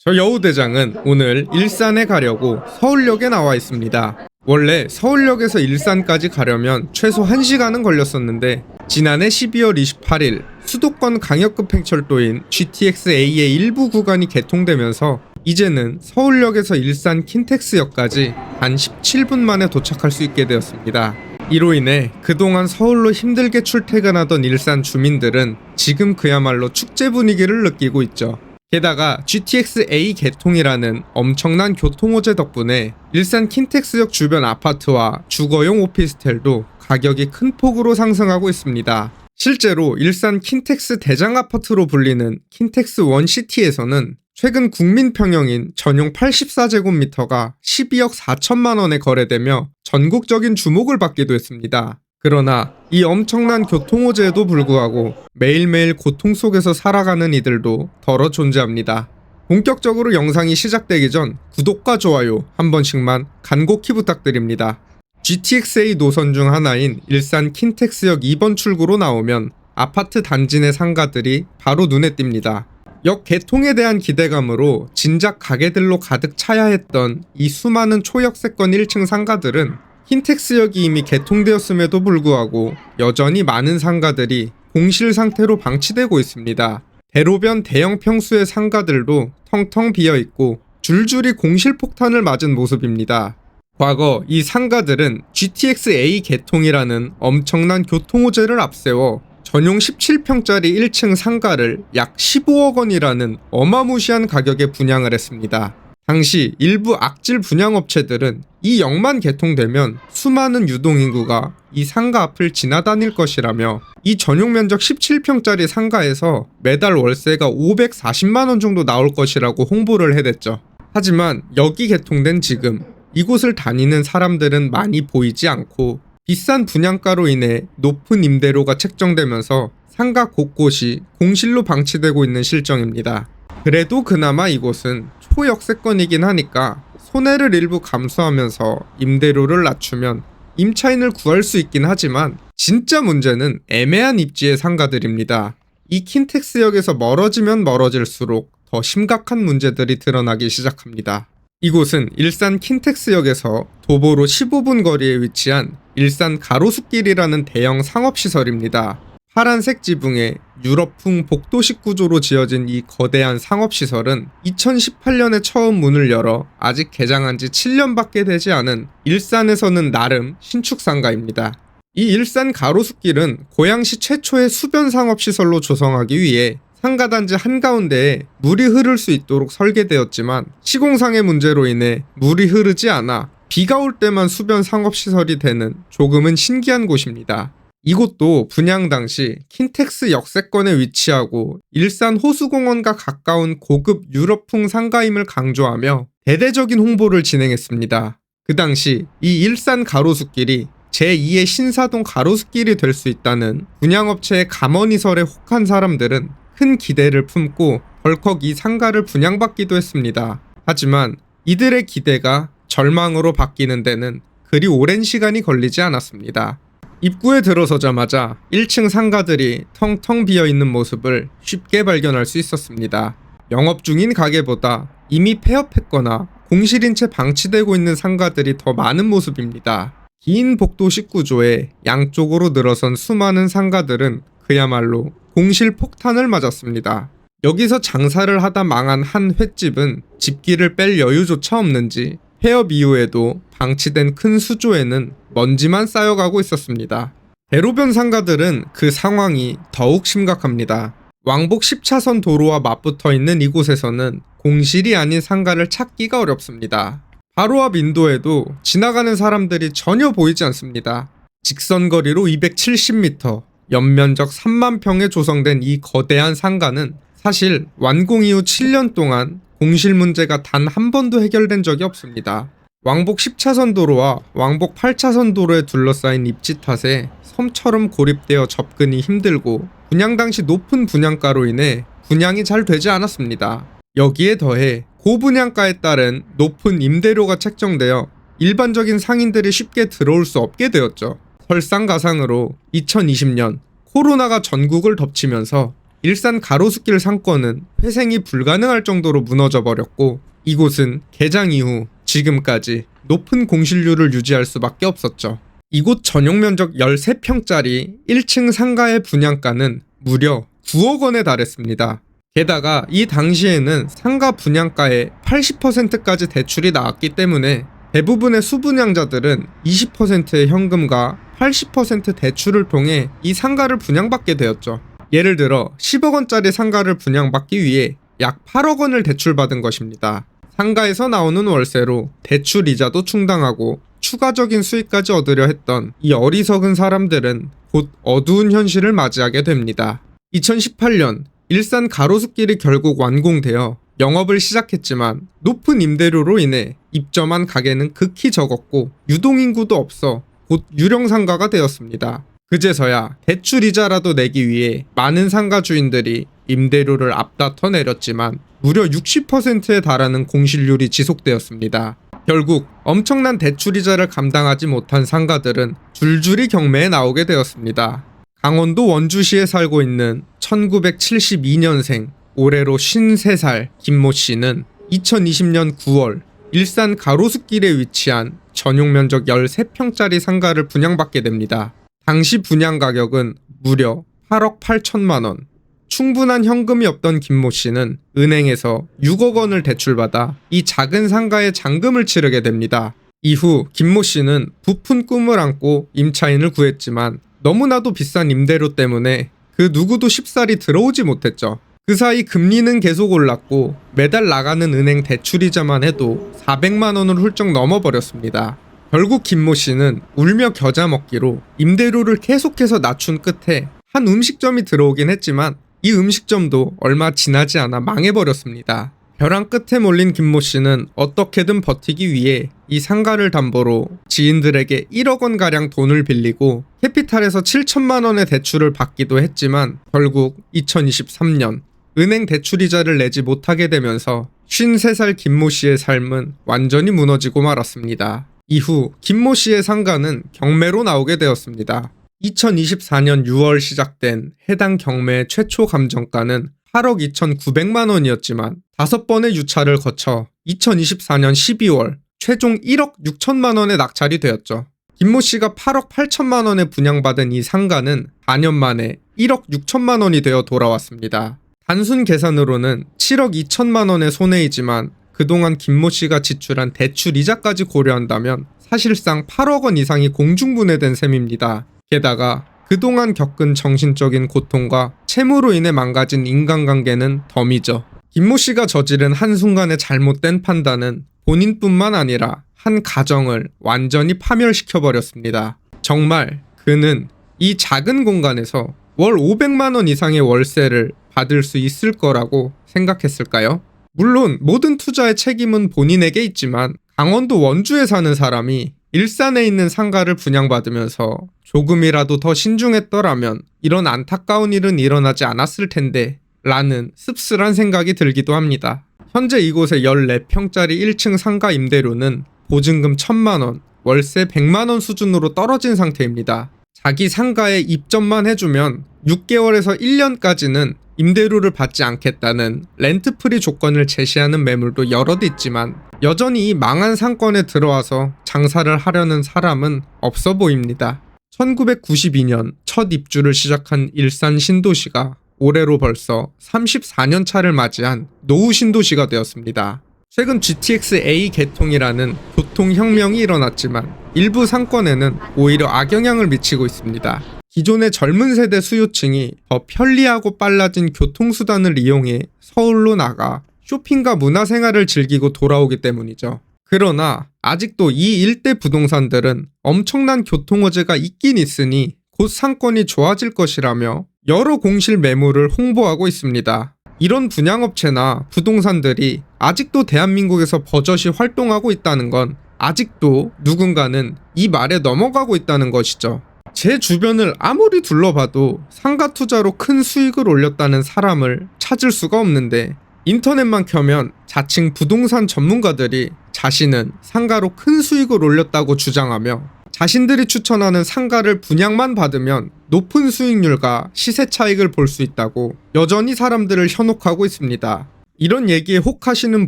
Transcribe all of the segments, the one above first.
저 여우대장은 오늘 일산에 가려고 서울역에 나와 있습니다. 원래 서울역에서 일산까지 가려면 최소 1시간은 걸렸었는데 지난해 12월 28일 수도권 강역급행철도인 GTX-A의 일부 구간이 개통되면서 이제는 서울역에서 일산 킨텍스역까지 단 17분 만에 도착할 수 있게 되었습니다. 이로 인해 그동안 서울로 힘들게 출퇴근하던 일산 주민들은 지금 그야말로 축제 분위기를 느끼고 있죠. 게다가 GTX-A 개통이라는 엄청난 교통호재 덕분에 일산 킨텍스역 주변 아파트와 주거용 오피스텔도 가격이 큰 폭으로 상승하고 있습니다. 실제로 일산 킨텍스 대장 아파트로 불리는 킨텍스 원시티에서는 최근 국민 평형인 전용 84제곱미터가 12억 4천만 원에 거래되며 전국적인 주목을 받기도 했습니다. 그러나 이 엄청난 교통호재에도 불구하고 매일매일 고통 속에서 살아가는 이들도 덜어 존재합니다. 본격적으로 영상이 시작되기 전 구독과 좋아요 한 번씩만 간곡히 부탁드립니다. GTX-A 노선 중 하나인 일산 킨텍스역 2번 출구로 나오면 아파트 단지 내 상가들이 바로 눈에 띕니다. 역 개통에 대한 기대감으로 진작 가게들로 가득 차야 했던 이 수많은 초역세권 1층 상가들은 킨텍스역이 이미 개통되었음에도 불구하고 여전히 많은 상가들이 공실 상태로 방치되고 있습니다. 대로변 대형 평수의 상가들도 텅텅 비어있고 줄줄이 공실 폭탄을 맞은 모습입니다. 과거 이 상가들은 GTX-A 개통이라는 엄청난 교통호재를 앞세워 전용 17평짜리 1층 상가를 약 15억 원이라는 어마무시한 가격에 분양을 했습니다. 당시 일부 악질 분양업체들은 이 역만 개통되면 수많은 유동인구가 이 상가 앞을 지나다닐 것이라며 이 전용 면적 17평짜리 상가에서 매달 월세가 540만원 정도 나올 것이라고 홍보를 해댔죠. 하지만 역이 개통된 지금 이곳을 다니는 사람들은 많이 보이지 않고 비싼 분양가로 인해 높은 임대료가 책정되면서 상가 곳곳이 공실로 방치되고 있는 실정입니다. 그래도 그나마 이곳은 초역세권이긴 하니까 손해를 일부 감수하면서 임대료를 낮추면 임차인을 구할 수 있긴 하지만 진짜 문제는 애매한 입지의 상가들입니다. 이 킨텍스역에서 멀어지면 멀어질수록 더 심각한 문제들이 드러나기 시작합니다. 이곳은 일산 킨텍스역에서 도보로 15분 거리에 위치한 일산 가로수길이라는 대형 상업시설입니다. 파란색 지붕에 유럽풍 복도식 구조로 지어진 이 거대한 상업시설은 2018년에 처음 문을 열어 아직 개장한 지 7년밖에 되지 않은 일산에서는 나름 신축 상가입니다. 이 일산 가로수길은 고양시 최초의 수변 상업시설로 조성하기 위해 상가단지 한가운데에 물이 흐를 수 있도록 설계되었지만 시공상의 문제로 인해 물이 흐르지 않아 비가 올 때만 수변 상업시설이 되는 조금은 신기한 곳입니다. 이곳도 분양 당시 킨텍스 역세권에 위치하고 일산 호수공원과 가까운 고급 유럽풍 상가임을 강조하며 대대적인 홍보를 진행했습니다. 그 당시 이 일산 가로수길이 제2의 신사동 가로수길이 될 수 있다는 분양업체의 감언이설에 혹한 사람들은 큰 기대를 품고 덜컥 이 상가를 분양받기도 했습니다. 하지만 이들의 기대가 절망으로 바뀌는 데는 그리 오랜 시간이 걸리지 않았습니다. 입구에 들어서자마자 1층 상가들이 텅텅 비어있는 모습을 쉽게 발견할 수 있었습니다. 영업 중인 가게보다 이미 폐업했거나 공실인 채 방치되고 있는 상가들이 더 많은 모습입니다. 긴 복도식 구조에 양쪽으로 늘어선 수많은 상가들은 그야말로 공실 폭탄을 맞았습니다. 여기서 장사를 하다 망한 한 횟집은 집기를 뺄 여유조차 없는지 폐업 이후에도 방치된 큰 수조에는 먼지만 쌓여가고 있었습니다. 대로변 상가들은 그 상황이 더욱 심각합니다. 왕복 10차선 도로와 맞붙어 있는 이곳에서는 공실이 아닌 상가를 찾기가 어렵습니다. 바로 앞 인도에도 지나가는 사람들이 전혀 보이지 않습니다. 직선거리로 270m, 연면적 3만 평에 조성된 이 거대한 상가는 사실 완공 이후 7년 동안 공실 문제가 단 한 번도 해결된 적이 없습니다. 왕복 10차선 도로와 왕복 8차선 도로에 둘러싸인 입지 탓에 섬처럼 고립되어 접근이 힘들고 분양 당시 높은 분양가로 인해 분양이 잘 되지 않았습니다. 여기에 더해 고분양가에 따른 높은 임대료가 책정되어 일반적인 상인들이 쉽게 들어올 수 없게 되었죠. 설상가상으로 2020년 코로나가 전국을 덮치면서 일산 가로수길 상권은 회생이 불가능할 정도로 무너져 버렸고 이곳은 개장 이후 지금까지 높은 공실률을 유지할 수밖에 없었죠. 이곳 전용 면적 13평짜리 1층 상가의 분양가는 무려 9억 원에 달했습니다. 게다가 이 당시에는 상가 분양가의 80%까지 대출이 나왔기 때문에 대부분의 수분양자들은 20%의 현금과 80% 대출을 통해 이 상가를 분양받게 되었죠. 예를 들어 10억 원짜리 상가를 분양받기 위해 약 8억 원을 대출받은 것입니다. 상가에서 나오는 월세로 대출 이자도 충당하고 추가적인 수익까지 얻으려 했던 이 어리석은 사람들은 곧 어두운 현실을 맞이하게 됩니다. 2018년 일산 가로수길이 결국 완공되어 영업을 시작했지만 높은 임대료로 인해 입점한 가게는 극히 적었고 유동인구도 없어 곧 유령상가가 되었습니다. 그제서야 대출이자라도 내기 위해 많은 상가 주인들이 임대료를 앞다퉈 내렸지만 무려 60%에 달하는 공실률이 지속되었습니다. 결국 엄청난 대출이자를 감당하지 못한 상가들은 줄줄이 경매에 나오게 되었습니다. 강원도 원주시에 살고 있는 1972년생 올해로 53살 김모 씨는 2020년 9월 일산 가로수길에 위치한 전용 면적 13평짜리 상가를 분양받게 됩니다. 당시 분양 가격은 무려 8억 8천만 원. 충분한 현금이 없던 김모 씨는 은행에서 6억 원을 대출받아 이 작은 상가에 잔금을 치르게 됩니다. 이후 김모 씨는 부푼 꿈을 안고 임차인을 구했지만 너무나도 비싼 임대료 때문에 그 누구도 쉽사리 들어오지 못했죠. 그 사이 금리는 계속 올랐고 매달 나가는 은행 대출이자만 해도 400만 원을 훌쩍 넘어버렸습니다. 결국 김모 씨는 울며 겨자 먹기로 임대료를 계속해서 낮춘 끝에 한 음식점이 들어오긴 했지만 이 음식점도 얼마 지나지 않아 망해버렸습니다. 벼랑 끝에 몰린 김모 씨는 어떻게든 버티기 위해 이 상가를 담보로 지인들에게 1억 원가량 돈을 빌리고 캐피탈에서 7천만 원의 대출을 받기도 했지만 결국 2023년 은행 대출이자를 내지 못하게 되면서 53살 김모 씨의 삶은 완전히 무너지고 말았습니다. 이후 김모 씨의 상가는 경매로 나오게 되었습니다. 2024년 6월 시작된 해당 경매의 최초 감정가는 8억 2,900만 원이었지만 5번의 유찰을 거쳐 2024년 12월 최종 1억 6천만 원에 낙찰이 되었죠. 김모 씨가 8억 8천만 원에 분양받은 이 상가는 4년 만에 1억 6천만 원이 되어 돌아왔습니다. 단순 계산으로는 7억 2천만 원의 손해이지만 그동안 김모 씨가 지출한 대출 이자까지 고려한다면 사실상 8억 원 이상이 공중분해된 셈입니다. 게다가 그동안 겪은 정신적인 고통과 채무로 인해 망가진 인간관계는 덤이죠. 김모 씨가 저지른 한순간의 잘못된 판단은 본인뿐만 아니라 한 가정을 완전히 파멸시켜버렸습니다. 정말 그는 이 작은 공간에서 월 500만 원 이상의 월세를 받을 수 있을 거라고 생각했을까요? 물론 모든 투자의 책임은 본인에게 있지만 강원도 원주에 사는 사람이 일산에 있는 상가를 분양받으면서 조금이라도 더 신중했더라면 이런 안타까운 일은 일어나지 않았을 텐데 라는 씁쓸한 생각이 들기도 합니다. 현재 이곳의 14평짜리 1층 상가 임대료는 보증금 1,000만 원, 월세 100만 원 수준으로 떨어진 상태입니다. 자기 상가에 입점만 해주면 6개월에서 1년까지는 임대료를 받지 않겠다는 렌트프리 조건을 제시하는 매물도 여럿 있지만 여전히 이 망한 상권에 들어와서 장사를 하려는 사람은 없어 보입니다. 1992년 첫 입주를 시작한 일산 신도시가 올해로 벌써 34년 차를 맞이한 노후 신도시가 되었습니다. 최근 GTX-A 개통이라는 교통혁명이 일어났지만 일부 상권에는 오히려 악영향을 미치고 있습니다. 기존의 젊은 세대 수요층이 더 편리하고 빨라진 교통수단을 이용해 서울로 나가 쇼핑과 문화생활을 즐기고 돌아오기 때문이죠. 그러나 아직도 이 일대 부동산들은 엄청난 교통호재가 있긴 있으니 곧 상권이 좋아질 것이라며 여러 공실 매물을 홍보하고 있습니다. 이런 분양업체나 부동산들이 아직도 대한민국에서 버젓이 활동하고 있다는 건 아직도 누군가는 이 말에 넘어가고 있다는 것이죠. 제 주변을 아무리 둘러봐도 상가 투자로 큰 수익을 올렸다는 사람을 찾을 수가 없는데 인터넷만 켜면 자칭 부동산 전문가들이 자신은 상가로 큰 수익을 올렸다고 주장하며 자신들이 추천하는 상가를 분양만 받으면 높은 수익률과 시세 차익을 볼 수 있다고 여전히 사람들을 현혹하고 있습니다. 이런 얘기에 혹하시는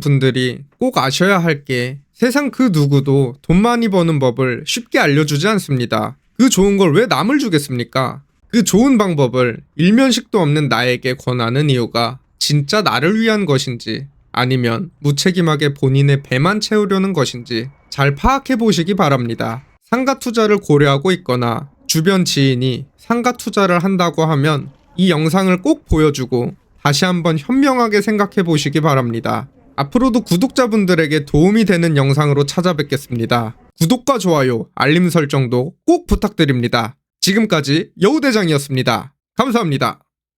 분들이 꼭 아셔야 할 게 세상 그 누구도 돈 많이 버는 법을 쉽게 알려주지 않습니다. 그 좋은 걸 왜 남을 주겠습니까? 그 좋은 방법을 일면식도 없는 나에게 권하는 이유가 진짜 나를 위한 것인지 아니면 무책임하게 본인의 배만 채우려는 것인지 잘 파악해 보시기 바랍니다. 상가 투자를 고려하고 있거나 주변 지인이 상가 투자를 한다고 하면 이 영상을 꼭 보여주고 다시 한번 현명하게 생각해 보시기 바랍니다. 앞으로도 구독자분들에게 도움이 되는 영상으로 찾아뵙겠습니다. 구독과 좋아요, 알림 설정도 꼭 부탁드립니다. 지금까지 여우대장이었습니다. 감사합니다.